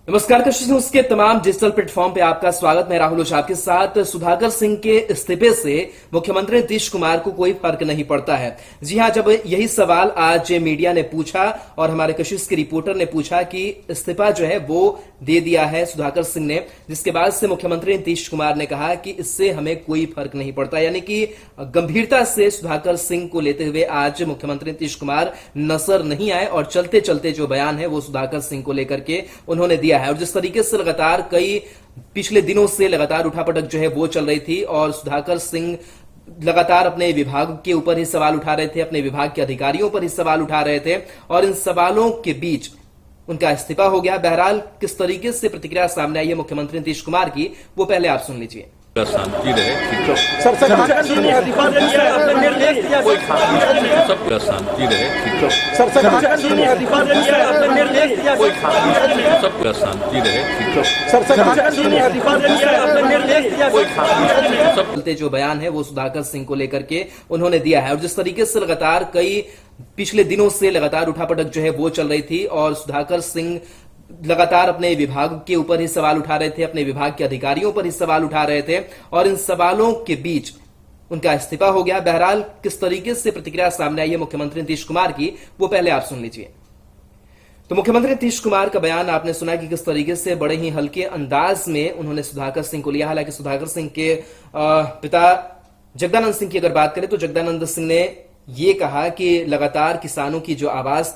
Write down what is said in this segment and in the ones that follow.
नमस्कार, कशिश न्यूज के तमाम डिजिटल प्लेटफॉर्म पे आपका स्वागत। मैं राहुल ओझा आपके साथ। सुधाकर सिंह के इस्तीफे से मुख्यमंत्री नीतीश कुमार को कोई फर्क नहीं पड़ता है। जी हां, जब यही सवाल आज मीडिया ने पूछा और हमारे कशिश के रिपोर्टर ने पूछा कि इस्तीफा जो है वो दे दिया है सुधाकर सिंह ने, जिसके बाद से मुख्यमंत्री नीतीश कुमार ने कहा कि इससे हमें कोई फर्क नहीं पड़ता। यानी कि गंभीरता से सुधाकर सिंह को लेते हुए आज मुख्यमंत्री नीतीश कुमार नजर नहीं आए और चलते चलते जो बयान है वो सुधाकर सिंह को लेकर के उन्होंने दिया है। और जिस तरीके से लगातार पिछले दिनों से लगातार उठापटक जो है वो चल रही थी और सुधाकर सिंह लगातार अपने विभाग के ऊपर ही सवाल उठा रहे थे, अपने विभाग के अधिकारियों पर ही सवाल उठा रहे थे और इन सवालों के बीच उनका इस्तीफा हो गया। बहरहाल किस तरीके से प्रतिक्रिया सामने आई है मुख्यमंत्री नीतीश कुमार की, वो पहले आप सुन लीजिए। शांति रहे, सबका शांति रहे, सबका शांति रहे। चलते जो बयान है वो सुधाकर सिंह को लेकर के उन्होंने दिया है और जिस तरीके से लगातार पिछले दिनों से लगातार उठापटक जो है वो चल रही थी और सुधाकर सिंह लगातार अपने विभाग के ऊपर ही सवाल उठा रहे थे, अपने विभाग के अधिकारियों पर ही सवाल उठा रहे थे और इन सवालों के बीच उनका इस्तीफा हो गया। बहरहाल किस तरीके से प्रतिक्रिया सामने आई है मुख्यमंत्री नीतीश कुमार की, वो पहले आप सुन लीजिए। तो मुख्यमंत्री नीतीश कुमार का बयान आपने सुना कि किस तरीके से बड़े ही हल्के अंदाज में उन्होंने सुधाकर सिंह को लिया। हालांकि सुधाकर सिंह के पिता जगदानंद सिंह की अगर बात करें तो जगदानंद सिंह ने यह कहा कि लगातार किसानों की जो आवाज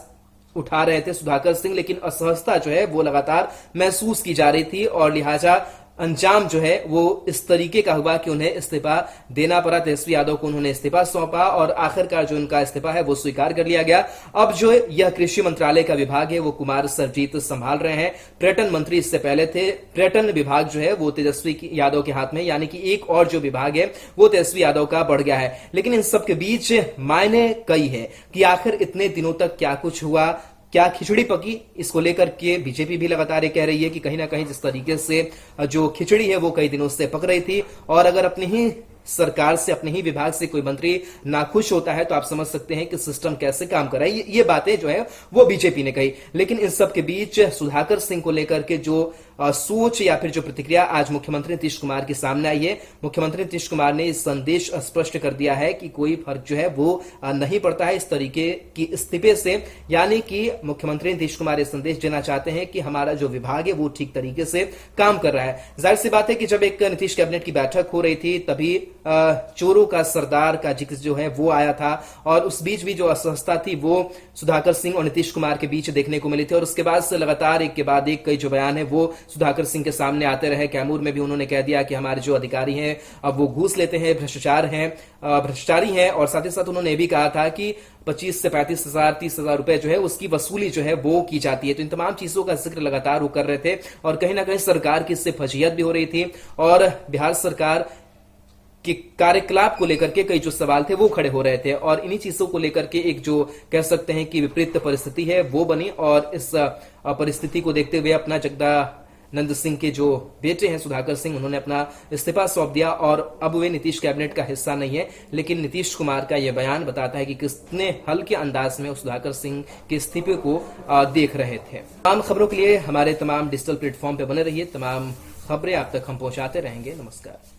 उठा रहे थे सुधाकर सिंह, लेकिन असहजता जो है वो लगातार महसूस की जा रही थी और लिहाजा अंजाम जो है वो इस तरीके का हुआ कि उन्हें इस्तीफा देना पड़ा। तेजस्वी यादव को उन्होंने इस्तीफा सौंपा और आखिरकार जो उनका इस्तीफा है वो स्वीकार कर लिया गया। अब जो यह कृषि मंत्रालय का विभाग है वो कुमार सर्वजीत संभाल रहे हैं। पर्यटन मंत्री इससे पहले थे। पर्यटन विभाग जो है वो तेजस्वी यादव के हाथ में, यानी कि एक और जो विभाग है वो तेजस्वी यादव का बढ़ गया है। लेकिन इन सबके बीच मायने कई है कि आखिर इतने दिनों तक क्या कुछ हुआ, क्या खिचड़ी पकी, इसको लेकर के बीजेपी भी लगातार ये कह रही है कि कहीं ना कहीं जिस तरीके से जो खिचड़ी है वो कई दिनों से पक रही थी और अगर अपनी ही सरकार से, अपने ही विभाग से कोई मंत्री नाखुश होता है तो आप समझ सकते हैं कि सिस्टम कैसे काम कर रहा है। ये बातें जो है वो बीजेपी ने कही। लेकिन इन सब के बीच सुधाकर सिंह को लेकर के जो सोच या फिर जो प्रतिक्रिया आज मुख्यमंत्री नीतीश कुमार के सामने आई है, मुख्यमंत्री नीतीश कुमार ने इस संदेश स्पष्ट कर दिया है कि कोई फर्क जो है वो नहीं पड़ता है इस तरीके की इस्तीफे से। यानी कि मुख्यमंत्री नीतीश कुमार ये संदेश देना चाहते हैं कि हमारा जो विभाग है वो ठीक तरीके से काम कर रहा है। जाहिर सी बात है कि जब एक नीतीश कैबिनेट की बैठक हो रही थी तभी चोरों का सरदार का जिक्र जो है वो आया था और उस बीच भी जो असहजता थी वो सुधाकर सिंह और नीतीश कुमार के बीच देखने को मिली थी और उसके बाद से लगातार एक के बाद एक कई जो बयान है वो सुधाकर सिंह के सामने आते रहे। कैमूर में भी उन्होंने कह दिया कि हमारे जो अधिकारी हैं अब वो घूस लेते हैं, भ्रष्टाचारी हैं और साथ ही साथ उन्होंने भी कहा था कि 25 से 35 हजार 30 हजार रुपए जो है उसकी वसूली जो है वो की जाती है। तो इन तमाम चीजों का जिक्र लगातार वो कर रहे थे और कहीं ना कहीं सरकार की इससे फजीहत भी हो रही थी और बिहार सरकार कि कार्यकलाप को लेकर के कई जो सवाल थे वो खड़े हो रहे थे और इन्हीं चीजों को लेकर के एक जो कह सकते हैं कि विपरीत परिस्थिति है वो बनी और इस परिस्थिति को देखते हुए अपना जगदानंद सिंह के जो बेटे हैं सुधाकर सिंह, उन्होंने अपना इस्तीफा सौंप दिया और अब वे नीतीश कैबिनेट का हिस्सा नहीं है। लेकिन नीतीश कुमार का यह बयान बताता है कि कितने हल्के अंदाज में सुधाकर सिंह के इस्तीफे को देख रहे थे। तमाम खबरों के लिए हमारे तमाम डिजिटल प्लेटफॉर्म पर बने रहिए। तमाम खबरें आप तक हम पहुंचाते रहेंगे। नमस्कार।